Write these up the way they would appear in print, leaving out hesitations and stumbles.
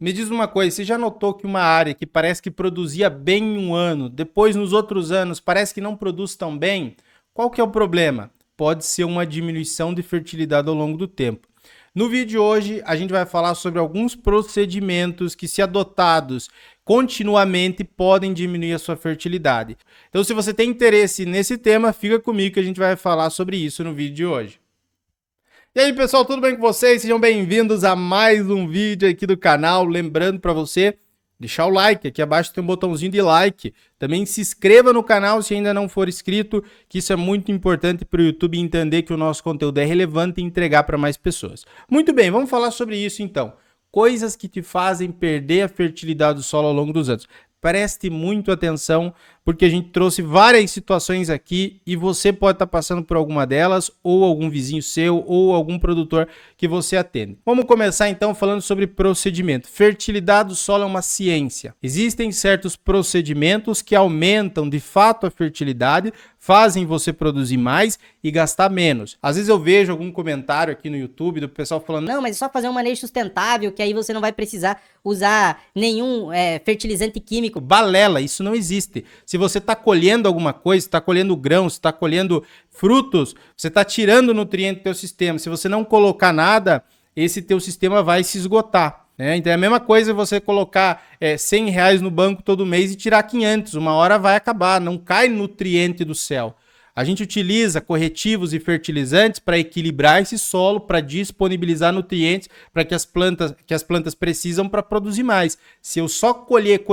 Me diz uma coisa, você já notou que uma área que parece que produzia bem em um ano, depois nos outros anos parece que não produz tão bem? Qual que é o problema? Pode ser uma diminuição de fertilidade ao longo do tempo. No vídeo de hoje, a gente vai falar sobre alguns procedimentos que, se adotados continuamente, podem diminuir a sua fertilidade. Então, se você tem interesse nesse tema, fica comigo que a gente vai falar sobre isso no vídeo de hoje. E aí, pessoal, tudo bem com vocês? Sejam bem-vindos a mais um vídeo aqui do canal. Lembrando para você deixar o like, aqui abaixo tem um botãozinho de like. Também se inscreva no canal se ainda não for inscrito, que isso é muito importante para o YouTube entender que o nosso conteúdo é relevante e entregar para mais pessoas. Muito bem, vamos falar sobre isso então. Coisas que te fazem perder a fertilidade do solo ao longo dos anos. Preste muito atenção, porque a gente trouxe várias situações aqui e você pode estar passando por alguma delas, ou algum vizinho seu, ou algum produtor que você atende. Vamos começar então falando sobre procedimento. Fertilidade do solo é uma ciência. Existem certos procedimentos que aumentam de fato a fertilidade, fazem você produzir mais e gastar menos. Às vezes eu vejo algum comentário aqui no YouTube do pessoal falando: não, mas é só fazer um manejo sustentável, que aí você não vai precisar usar nenhum fertilizante químico. Balela, isso não existe. Se você está colhendo alguma coisa, está colhendo grãos, está colhendo frutos, você está tirando nutriente do teu sistema. Se você não colocar nada, esse teu sistema vai se esgotar. Então é a mesma coisa você colocar R$100 no banco todo mês e tirar 500. Uma hora vai acabar, não cai nutriente do céu. A gente utiliza corretivos e fertilizantes para equilibrar esse solo, para disponibilizar nutrientes para que as plantas precisam para produzir mais. Se eu só colher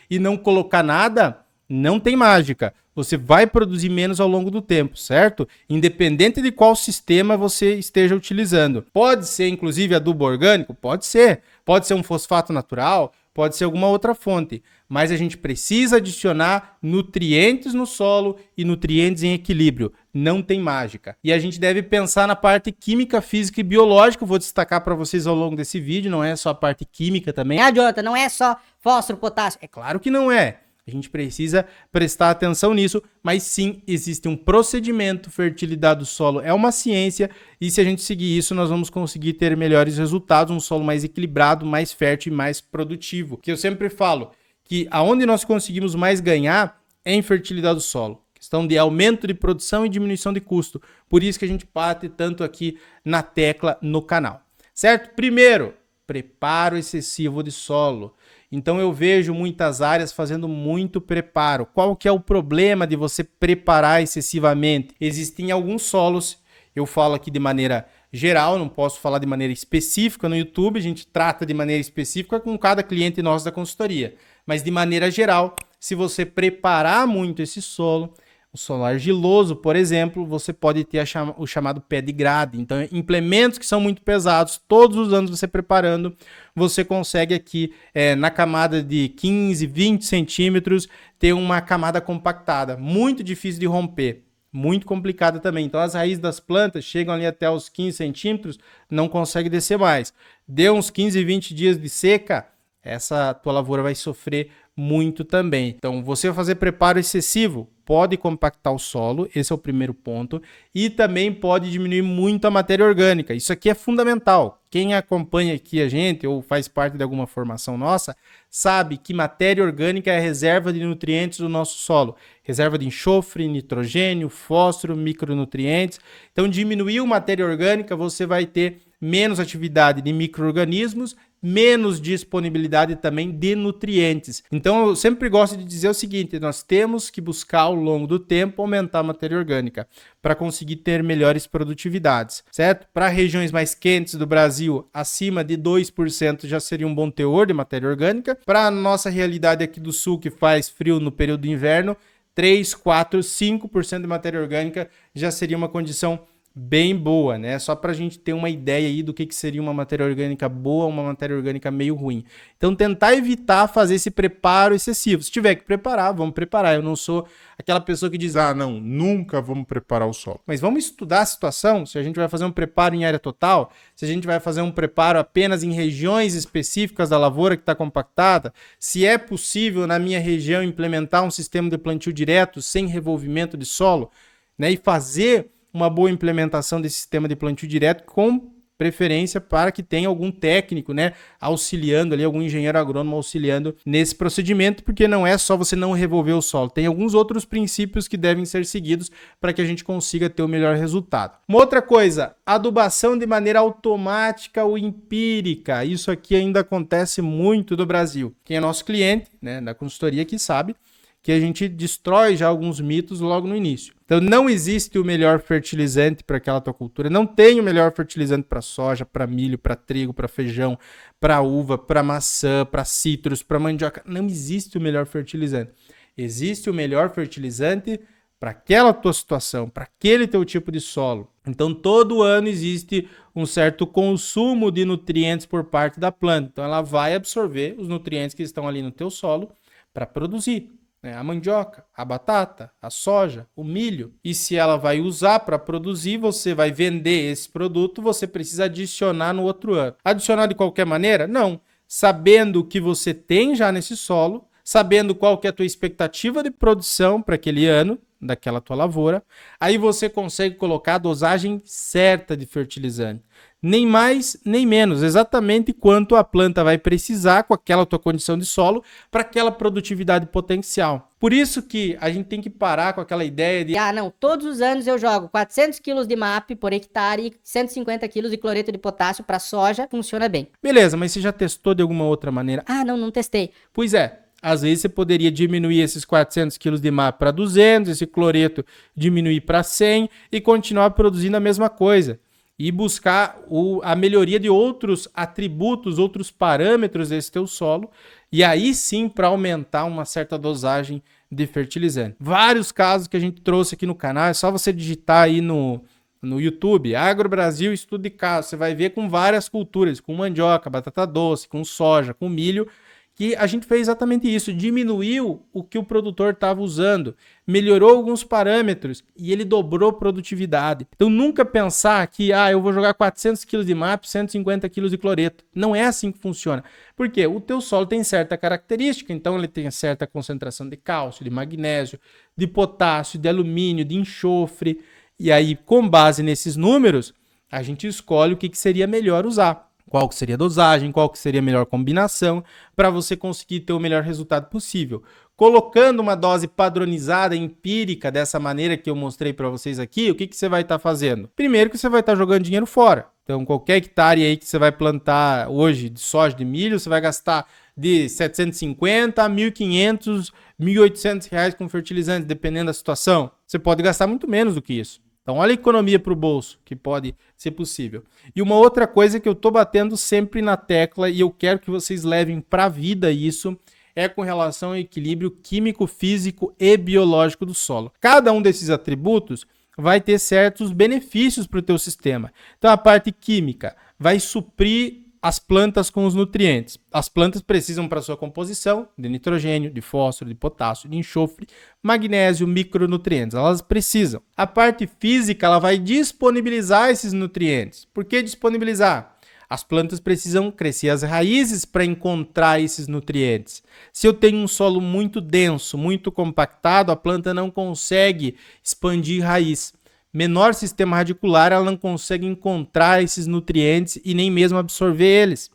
e não colocar nada, não tem mágica. Você vai produzir menos ao longo do tempo, certo? Independente de qual sistema você esteja utilizando. Pode ser, inclusive, adubo orgânico? Pode ser. Pode ser um fosfato natural? Pode ser alguma outra fonte. Mas a gente precisa adicionar nutrientes no solo e nutrientes em equilíbrio. Não tem mágica. E a gente deve pensar na parte química, física e biológica. Eu vou destacar para vocês ao longo desse vídeo. Não é só a parte química também. Ah, Jonathan, não é só fósforo, potássio. É claro que não é. A gente precisa prestar atenção nisso, mas sim, existe um procedimento. Fertilidade do solo é uma ciência e se a gente seguir isso, nós vamos conseguir ter melhores resultados, um solo mais equilibrado, mais fértil e mais produtivo. Que eu sempre falo que aonde nós conseguimos mais ganhar é em fertilidade do solo. Questão de aumento de produção e diminuição de custo. Por isso que a gente bate tanto aqui na tecla no canal. Certo? Primeiro, preparo excessivo de solo. Então eu vejo muitas áreas fazendo muito preparo. Qual que é o problema de você preparar excessivamente? Existem alguns solos, eu falo aqui de maneira geral, não posso falar de maneira específica no YouTube, a gente trata de maneira específica com cada cliente nosso da consultoria. Mas de maneira geral, se você preparar muito esse solo, o solo argiloso, por exemplo, você pode ter o chamado pé de grade. Então, implementos que são muito pesados, todos os anos você preparando, você consegue aqui, na camada de 15, 20 centímetros, ter uma camada compactada. Muito difícil de romper, muito complicada também. Então, as raízes das plantas chegam ali até os 15 centímetros, não consegue descer mais. Deu uns 15, 20 dias de seca, essa tua lavoura vai sofrer muito também. Então, você fazer preparo excessivo pode compactar o solo, esse é o primeiro ponto, e também pode diminuir muito a matéria orgânica. Isso aqui é fundamental. Quem acompanha aqui a gente ou faz parte de alguma formação nossa, sabe que matéria orgânica é a reserva de nutrientes do nosso solo. Reserva de enxofre, nitrogênio, fósforo, micronutrientes. Então, diminuiu matéria orgânica, você vai ter menos atividade de micro-organismos, menos disponibilidade também de nutrientes. Então eu sempre gosto de dizer o seguinte: nós temos que buscar ao longo do tempo aumentar a matéria orgânica para conseguir ter melhores produtividades, certo? Para regiões mais quentes do Brasil, acima de 2% já seria um bom teor de matéria orgânica. Para a nossa realidade aqui do sul, que faz frio no período do inverno, 3, 4, 5% de matéria orgânica já seria uma condição bem boa, né? Só para a gente ter uma ideia aí do que seria uma matéria orgânica boa, uma matéria orgânica meio ruim. Então, tentar evitar fazer esse preparo excessivo. Se tiver que preparar, vamos preparar. Eu não sou aquela pessoa que diz, não, nunca vamos preparar o solo. Mas vamos estudar a situação, se a gente vai fazer um preparo em área total, se a gente vai fazer um preparo apenas em regiões específicas da lavoura que está compactada, se é possível na minha região implementar um sistema de plantio direto sem revolvimento de solo, né? E fazer uma boa implementação desse sistema de plantio direto com preferência para que tenha algum técnico, né, auxiliando ali, algum engenheiro agrônomo auxiliando nesse procedimento, porque não é só você não revolver o solo, tem alguns outros princípios que devem ser seguidos para que a gente consiga ter o melhor resultado. Uma outra coisa, adubação de maneira automática ou empírica. Isso aqui ainda acontece muito no Brasil. Quem é nosso cliente, né, da consultoria que sabe que a gente destrói já alguns mitos logo no início. Então não existe o melhor fertilizante para aquela tua cultura, não tem o melhor fertilizante para soja, para milho, para trigo, para feijão, para uva, para maçã, para citros, para mandioca. Não existe o melhor fertilizante. Existe o melhor fertilizante para aquela tua situação, para aquele teu tipo de solo. Então todo ano existe um certo consumo de nutrientes por parte da planta. Então ela vai absorver os nutrientes que estão ali no teu solo para produzir. A mandioca, a batata, a soja, o milho. E se ela vai usar para produzir, você vai vender esse produto, você precisa adicionar no outro ano. Adicionar de qualquer maneira? Não. Sabendo o que você tem já nesse solo, sabendo qual que é a tua expectativa de produção para aquele ano, daquela tua lavoura, aí você consegue colocar a dosagem certa de fertilizante. Nem mais, nem menos, exatamente quanto a planta vai precisar com aquela tua condição de solo para aquela produtividade potencial. Por isso que a gente tem que parar com aquela ideia de não, todos os anos eu jogo 400 kg de MAP por hectare e 150 kg de cloreto de potássio para soja, funciona bem. Beleza, mas você já testou de alguma outra maneira? Não testei. Pois é. Às vezes você poderia diminuir esses 400 kg de MAP para 200, esse cloreto diminuir para 100 e continuar produzindo a mesma coisa. E buscar a melhoria de outros atributos, outros parâmetros desse teu solo. E aí sim para aumentar uma certa dosagem de fertilizante. Vários casos que a gente trouxe aqui no canal, é só você digitar aí no YouTube, Agro Brasil Estudo de Caso. Você vai ver com várias culturas, com mandioca, batata doce, com soja, com milho, que a gente fez exatamente isso, diminuiu o que o produtor estava usando, melhorou alguns parâmetros e ele dobrou a produtividade. Então nunca pensar que eu vou jogar 400 kg de MAP, 150 kg de cloreto. Não é assim que funciona. Por quê? O teu solo tem certa característica, então ele tem certa concentração de cálcio, de magnésio, de potássio, de alumínio, de enxofre. E aí, com base nesses números, a gente escolhe o que seria melhor usar. Qual que seria a dosagem, qual que seria a melhor combinação para você conseguir ter o melhor resultado possível. Colocando uma dose padronizada, empírica, dessa maneira que eu mostrei para vocês aqui, o que você vai estar fazendo? Primeiro que você vai estar jogando dinheiro fora. Então, qualquer hectare aí que você vai plantar hoje de soja, de milho, você vai gastar de 750 a 1.500, 1.800 reais com fertilizantes, dependendo da situação. Você pode gastar muito menos do que isso. Então, olha a economia para o bolso, que pode ser possível. E uma outra coisa que eu estou batendo sempre na tecla e eu quero que vocês levem para a vida isso, é com relação ao equilíbrio químico, físico e biológico do solo. Cada um desses atributos vai ter certos benefícios para o teu sistema. Então, a parte química vai suprir as plantas com os nutrientes. As plantas precisam para sua composição de nitrogênio, de fósforo, de potássio, de enxofre, magnésio, micronutrientes. Elas precisam. A parte física, ela vai disponibilizar esses nutrientes. Por que disponibilizar? As plantas precisam crescer as raízes para encontrar esses nutrientes. Se eu tenho um solo muito denso, muito compactado, a planta não consegue expandir raiz. Menor sistema radicular, ela não consegue encontrar esses nutrientes e nem mesmo absorver eles.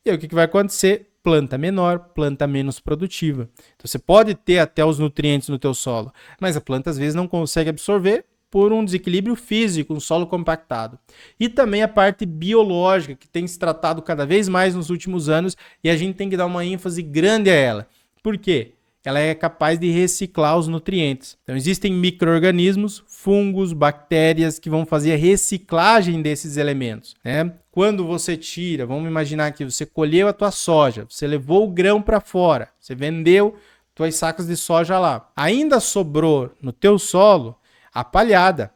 E aí o que vai acontecer? Planta menor, planta menos produtiva. Então você pode ter até os nutrientes no teu solo, mas a planta às vezes não consegue absorver por um desequilíbrio físico, um solo compactado. E também a parte biológica, que tem se tratado cada vez mais nos últimos anos e a gente tem que dar uma ênfase grande a ela. Por quê? Ela é capaz de reciclar os nutrientes. Então, existem micro-organismos, fungos, bactérias que vão fazer a reciclagem desses elementos, né? Quando você tira, vamos imaginar que você colheu a tua soja, você levou o grão para fora, você vendeu tuas sacas de soja lá. Ainda sobrou no teu solo a palhada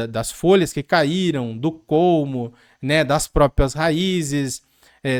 das folhas que caíram, do colmo, né, das próprias raízes,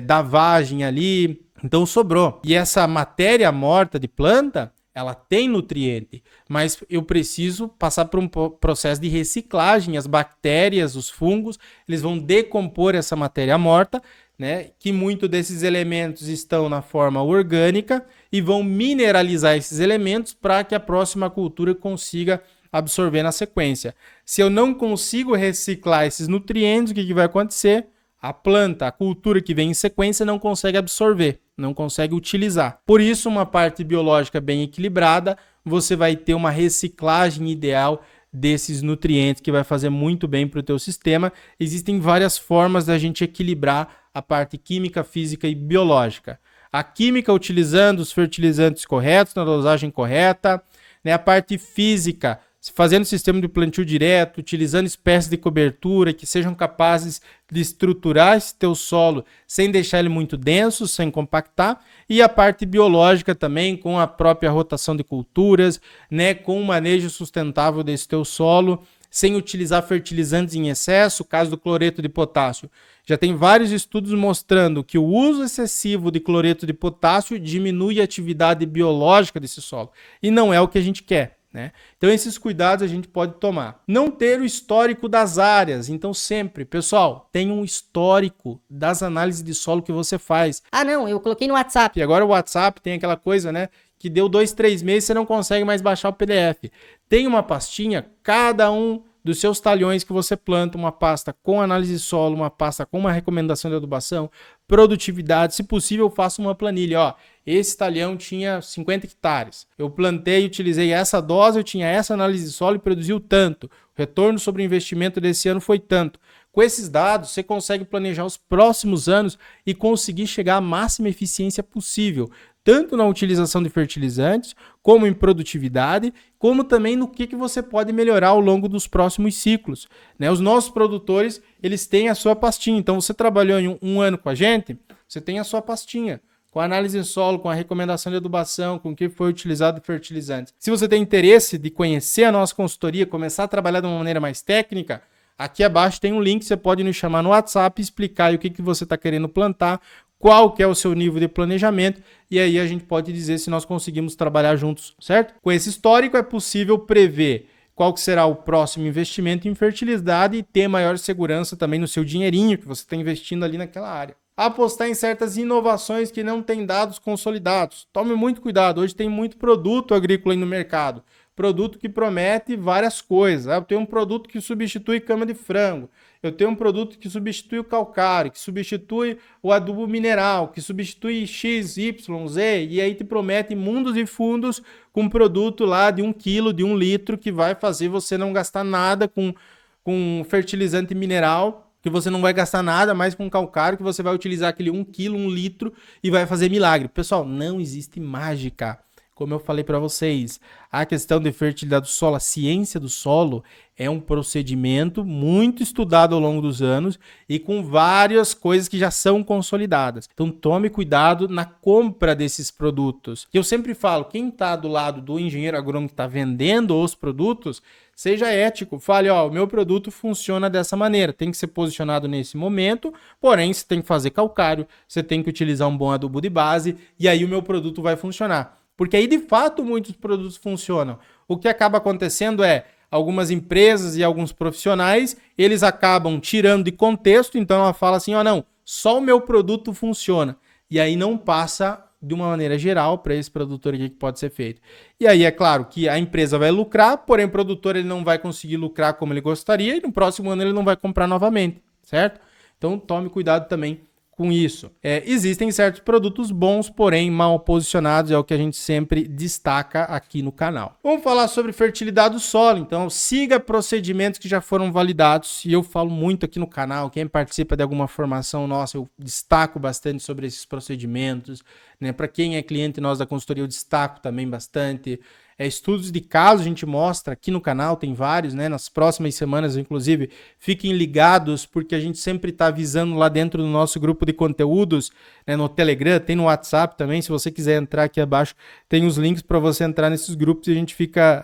da vagem ali. Então sobrou. E essa matéria morta de planta, ela tem nutriente, mas eu preciso passar por um processo de reciclagem. As bactérias, os fungos, eles vão decompor essa matéria morta, né? Que muitos desses elementos estão na forma orgânica e vão mineralizar esses elementos para que a próxima cultura consiga absorver na sequência. Se eu não consigo reciclar esses nutrientes, o que vai acontecer? A planta, a cultura que vem em sequência não consegue absorver, não consegue utilizar. Por isso, uma parte biológica bem equilibrada, você vai ter uma reciclagem ideal desses nutrientes que vai fazer muito bem para o teu sistema. Existem várias formas da gente equilibrar a parte química, física e biológica. A química utilizando os fertilizantes corretos, na dosagem correta, né? A parte física, fazendo sistema de plantio direto, utilizando espécies de cobertura que sejam capazes de estruturar esse teu solo sem deixar ele muito denso, sem compactar. E a parte biológica também, com a própria rotação de culturas, né? Com o manejo sustentável desse teu solo, sem utilizar fertilizantes em excesso, caso do cloreto de potássio. Já tem vários estudos mostrando que o uso excessivo de cloreto de potássio diminui a atividade biológica desse solo. E não é o que a gente quer, né? Então esses cuidados a gente pode tomar. Não ter o histórico das áreas. Então sempre, pessoal, tenha um histórico das análises de solo que você faz. Ah não, eu coloquei no WhatsApp. E agora o WhatsApp tem aquela coisa, né? Que deu 2, 3 meses, você não consegue mais baixar o PDF. Tem uma pastinha, cada um dos seus talhões que você planta, uma pasta com análise de solo, uma pasta com uma recomendação de adubação, produtividade, se possível, faça uma planilha. Ó, esse talhão tinha 50 hectares. Eu plantei e utilizei essa dose, eu tinha essa análise de solo e produziu tanto. O retorno sobre o investimento desse ano foi tanto. Com esses dados, você consegue planejar os próximos anos e conseguir chegar à máxima eficiência possível, tanto na utilização de fertilizantes, como em produtividade, como também no que você pode melhorar ao longo dos próximos ciclos, né? Os nossos produtores, eles têm a sua pastinha. Então, você trabalhou em um ano com a gente, você tem a sua pastinha, com a análise de solo, com a recomendação de adubação, com o que foi utilizado de fertilizantes. Se você tem interesse de conhecer a nossa consultoria, começar a trabalhar de uma maneira mais técnica, aqui abaixo tem um link, você pode nos chamar no WhatsApp e explicar o que você está querendo plantar, qual que é o seu nível de planejamento, e aí a gente pode dizer se nós conseguimos trabalhar juntos, certo? Com esse histórico é possível prever qual que será o próximo investimento em fertilidade e ter maior segurança também no seu dinheirinho que você está investindo ali naquela área. Apostar em certas inovações que não têm dados consolidados. Tome muito cuidado, hoje tem muito produto agrícola aí no mercado. Produto que promete várias coisas. Eu tenho um produto que substitui cama de frango. Eu tenho um produto que substitui o calcário, que substitui o adubo mineral, que substitui X, Y, Z, e aí te promete mundos e fundos com um produto lá de 1 quilo, de 1 litro, que vai fazer você não gastar nada com fertilizante mineral, que você não vai gastar nada mais com calcário, que você vai utilizar aquele 1 quilo, 1 litro e vai fazer milagre. Pessoal, não existe mágica. Como eu falei para vocês, a questão de fertilidade do solo, a ciência do solo é um procedimento muito estudado ao longo dos anos e com várias coisas que já são consolidadas. Então tome cuidado na compra desses produtos. Eu sempre falo, quem está do lado do engenheiro agrônomo que está vendendo os produtos, seja ético. Fale, ó, o meu produto funciona dessa maneira, tem que ser posicionado nesse momento, porém você tem que fazer calcário, você tem que utilizar um bom adubo de base e aí o meu produto vai funcionar. Porque aí, de fato, muitos produtos funcionam. O que acaba acontecendo é, algumas empresas e alguns profissionais, eles acabam tirando de contexto, então ela fala assim, ó, não, só o meu produto funciona. E aí não passa de uma maneira geral para esse produtor aqui que pode ser feito. E aí é claro que a empresa vai lucrar, porém o produtor ele não vai conseguir lucrar como ele gostaria e no próximo ano ele não vai comprar novamente, certo? Então tome cuidado também com isso. Existem certos produtos bons, porém mal posicionados, é o que a gente sempre destaca aqui no canal. Vamos falar sobre fertilidade do solo, então siga procedimentos que já foram validados, e eu falo muito aqui no canal, quem participa de alguma formação nossa, eu destaco bastante sobre esses procedimentos, né? Para quem é cliente nosso da consultoria, eu destaco também bastante. Estudos de caso a gente mostra aqui no canal, tem vários, né? Nas próximas semanas, inclusive, fiquem ligados, porque a gente sempre está avisando lá dentro do nosso grupo de conteúdos, né? No Telegram, tem no WhatsApp também, se você quiser entrar aqui abaixo, tem os links para você entrar nesses grupos e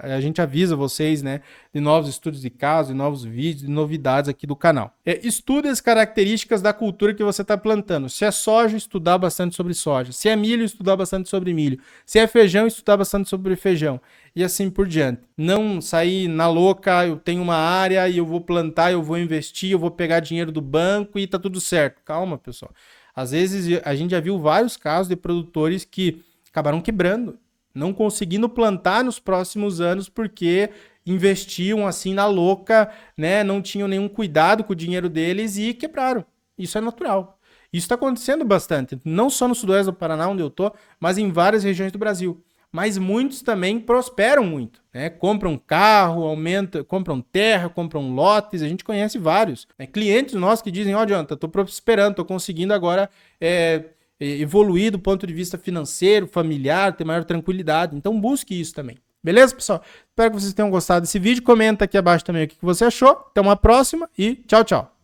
a gente avisa vocês, né? De novos estudos de caso, de novos vídeos, de novidades aqui do canal. Estude as características da cultura que você está plantando. Se é soja, estudar bastante sobre soja. Se é milho, estudar bastante sobre milho. Se é feijão, estudar bastante sobre feijão. E assim por diante. Não sair na louca, eu tenho uma área e eu vou plantar, eu vou investir, eu vou pegar dinheiro do banco e tá tudo certo. Calma, pessoal. Às vezes a gente já viu vários casos de produtores que acabaram quebrando, não conseguindo plantar nos próximos anos porque investiam assim na louca, né? Não tinham nenhum cuidado com o dinheiro deles e quebraram. Isso é natural. Isso está acontecendo bastante, não só no sudoeste do Paraná, onde eu tô, mas em várias regiões do Brasil. Mas muitos também prosperam muito, né? Compram carro, compram terra, compram lotes, a gente conhece vários, né? Clientes nossos que dizem, ó, Jonathan, tô prosperando, tô conseguindo agora evoluir do ponto de vista financeiro, familiar, ter maior tranquilidade. Então busque isso também. Beleza, pessoal? Espero que vocês tenham gostado desse vídeo. Comenta aqui abaixo também o que você achou. Até uma próxima e tchau, tchau.